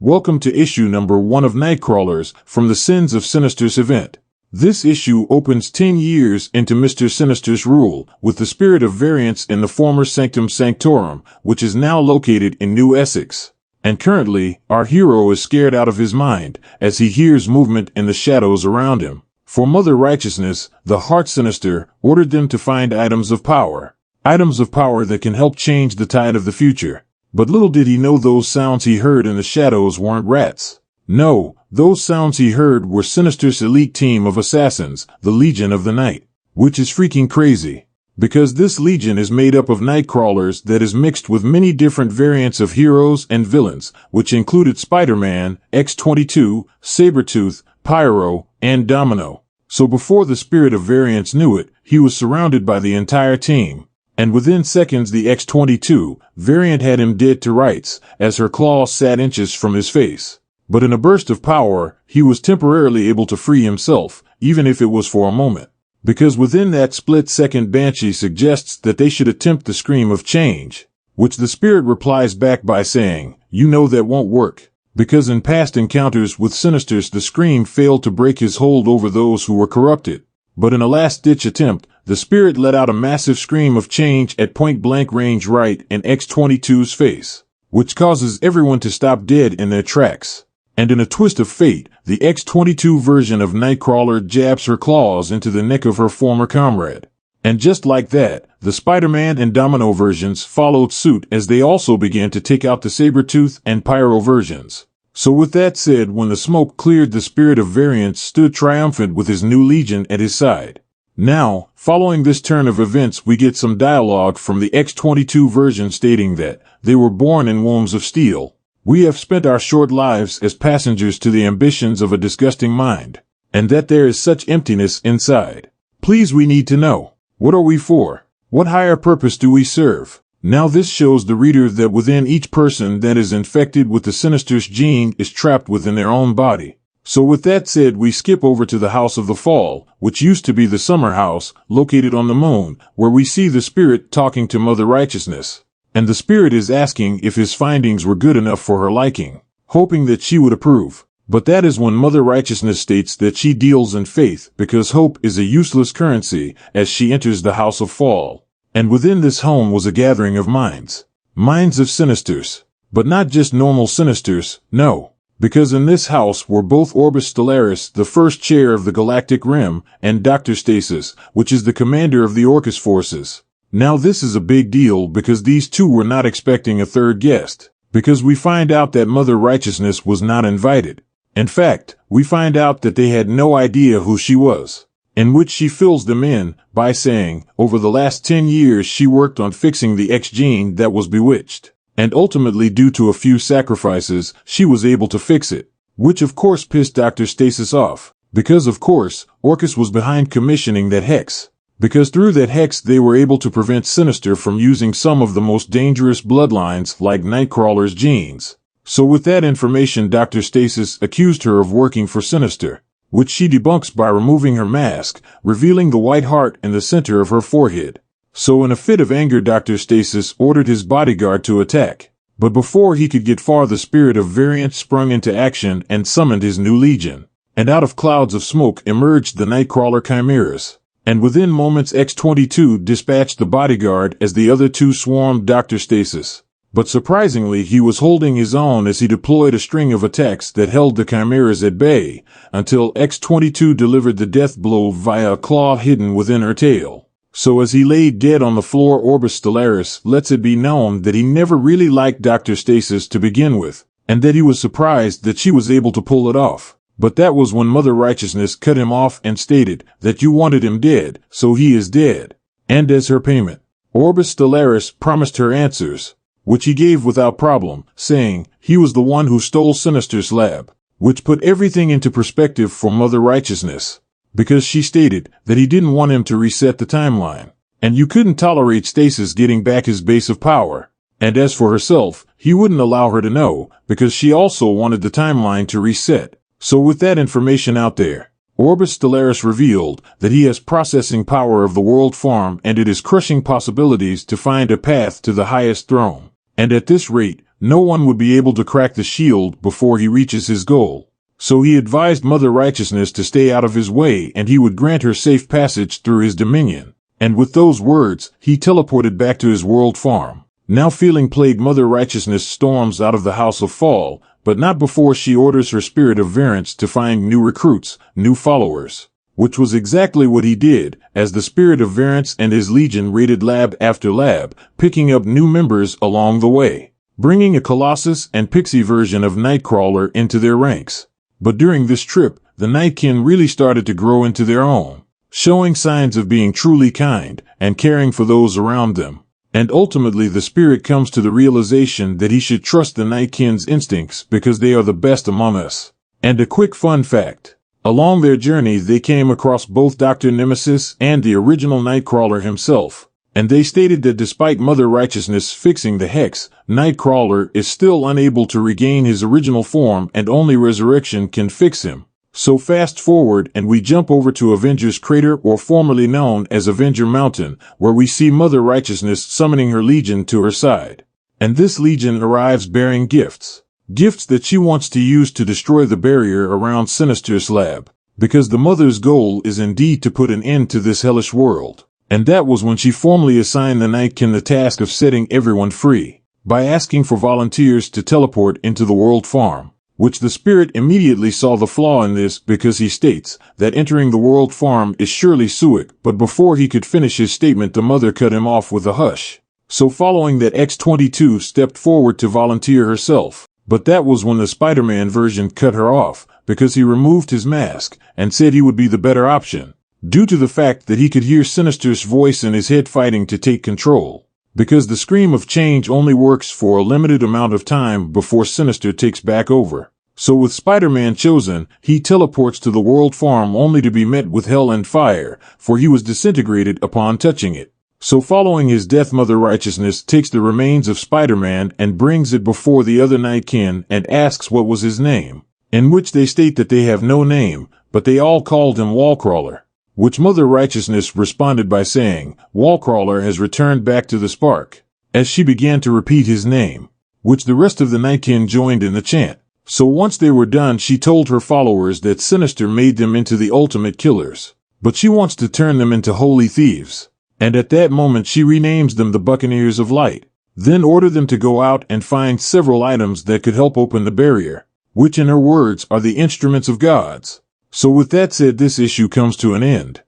Welcome to issue number 1 of Nightcrawlers from the Sins of Sinisters event. This issue opens 10 years into Mr. Sinister's rule, with the spirit of variance in the former Sanctum Sanctorum, which is now located in New Essex. And currently, our hero is scared out of his mind, as he hears movement in the shadows around him. For Mother Righteousness, the Heart Sinister, ordered them to find items of power. Items of power that can help change the tide of the future. But little did he know those sounds he heard in the shadows weren't rats. No, those sounds he heard were Sinister's elite team of assassins, the Legion of the Night. Which is freaking crazy. Because this Legion is made up of Nightcrawlers that is mixed with many different variants of heroes and villains, which included Spider-Man, X-22, Sabretooth, Pyro, and Domino. So before the spirit of variance knew it, he was surrounded by the entire team. And within seconds the X-22 variant had him dead to rights, as her claws sat inches from his face. But in a burst of power, he was temporarily able to free himself, even if it was for a moment. Because within that split second Banshee suggests that they should attempt the scream of change, which the spirit replies back by saying, "You know that won't work." Because in past encounters with Sinisters the scream failed to break his hold over those who were corrupted. But in a last-ditch attempt, the spirit let out a massive scream of change at point-blank range right in X-22's face, which causes everyone to stop dead in their tracks. And in a twist of fate, the X-22 version of Nightcrawler jabs her claws into the neck of her former comrade. And just like that, the Spider-Man and Domino versions followed suit as they also began to take out the Sabretooth and Pyro versions. So with that said, when the smoke cleared, the spirit of variance stood triumphant with his new legion at his side. Now, following this turn of events, we get some dialogue from the X-22 version stating that they were born in wombs of steel. We have spent our short lives as passengers to the ambitions of a disgusting mind, and that there is such emptiness inside. Please, we need to know, what are we for? What higher purpose do we serve? Now this shows the reader that within each person that is infected with the Sinister's gene is trapped within their own body. So with that said, we skip over to the House of the Fall, which used to be the Summer House, located on the moon, where we see the spirit talking to Mother Righteousness. And the spirit is asking if his findings were good enough for her liking, hoping that she would approve. But that is when Mother Righteousness states that she deals in faith, because hope is a useless currency, as she enters the House of Fall. And within this home was a gathering of minds. Minds of Sinisters. But not just normal Sinisters, no. Because in this house were both Orbis Stellaris, the first chair of the Galactic Rim, and Dr. Stasis, which is the commander of the Orcus forces. Now this is a big deal because these two were not expecting a third guest. Because we find out that Mother Righteousness was not invited. In fact, we find out that they had no idea who she was. In which she fills them in by saying, over the last 10 years she worked on fixing the X gene that was bewitched. And ultimately, due to a few sacrifices, she was able to fix it. Which of course pissed Dr. Stasis off. Because of course, Orcus was behind commissioning that hex. Because through that hex they were able to prevent Sinister from using some of the most dangerous bloodlines like Nightcrawler's genes. So with that information, Dr. Stasis accused her of working for Sinister, which she debunks by removing her mask, revealing the white heart in the center of her forehead. So in a fit of anger, Dr. Stasis ordered his bodyguard to attack. But before he could get far, the spirit of variance sprung into action and summoned his new legion. And out of clouds of smoke emerged the Nightcrawler chimeras. And within moments X-22 dispatched the bodyguard as the other two swarmed Dr. Stasis. But surprisingly, he was holding his own as he deployed a string of attacks that held the chimeras at bay, until X-22 delivered the death blow via a claw hidden within her tail. So as he lay dead on the floor, Orbis Stellaris lets it be known that he never really liked Dr. Stasis to begin with, and that he was surprised that she was able to pull it off. But that was when Mother Righteousness cut him off and stated that you wanted him dead, so he is dead. And as her payment, Orbis Stellaris promised her answers, which he gave without problem, saying he was the one who stole Sinister's lab, which put everything into perspective for Mother Righteousness. Because she stated that he didn't want him to reset the timeline, and you couldn't tolerate Stasis getting back his base of power. And as for herself, he wouldn't allow her to know, because she also wanted the timeline to reset. So with that information out there, Orbis Stellaris revealed that he has processing power of the World Farm, and it is crushing possibilities to find a path to the highest throne. And at this rate, no one would be able to crack the shield before he reaches his goal. So he advised Mother Righteousness to stay out of his way and he would grant her safe passage through his dominion. And with those words, he teleported back to his world farm. Now feeling plagued, Mother Righteousness storms out of the House of Fall, but not before she orders her Spirit of Variance to find new recruits, new followers. Which was exactly what he did, as the Spirit of Variance and his legion raided lab after lab, picking up new members along the way, bringing a Colossus and Pixie version of Nightcrawler into their ranks. But during this trip, the Nightkin really started to grow into their own, showing signs of being truly kind and caring for those around them. And ultimately the Spirit comes to the realization that he should trust the Nightkin's instincts because they are the best among us. And a quick fun fact. Along their journey they came across both Dr. Nemesis and the original Nightcrawler himself. And they stated that despite Mother Righteousness fixing the Hex, Nightcrawler is still unable to regain his original form and only resurrection can fix him. So fast forward and we jump over to Avengers Crater, or formerly known as Avenger Mountain, where we see Mother Righteousness summoning her legion to her side. And this legion arrives bearing gifts. Gifts that she wants to use to destroy the barrier around Sinister's lab. Because the Mother's goal is indeed to put an end to this hellish world. And that was when she formally assigned the Nightkin the task of setting everyone free, by asking for volunteers to teleport into the world farm. Which the Spirit immediately saw the flaw in this because he states that entering the world farm is surely suic, but before he could finish his statement the Mother cut him off with a hush. So following that, X-22 stepped forward to volunteer herself, but that was when the Spider-Man version cut her off because he removed his mask and said he would be the better option, due to the fact that he could hear Sinister's voice in his head fighting to take control. Because the scream of change only works for a limited amount of time before Sinister takes back over. So with Spider-Man chosen, he teleports to the world farm only to be met with hell and fire, for he was disintegrated upon touching it. So following his death, Mother Righteousness takes the remains of Spider-Man and brings it before the other Nightkin and asks what was his name, in which they state that they have no name, but they all called him Wallcrawler. Which Mother Righteousness responded by saying, Wallcrawler has returned back to the spark, as she began to repeat his name, which the rest of the Nightkin joined in the chant. So once they were done, she told her followers that Sinister made them into the ultimate killers, but she wants to turn them into holy thieves. And at that moment she renames them the Buccaneers of Light, then order them to go out and find several items that could help open the barrier, which in her words are the instruments of gods. So with that said, this issue comes to an end.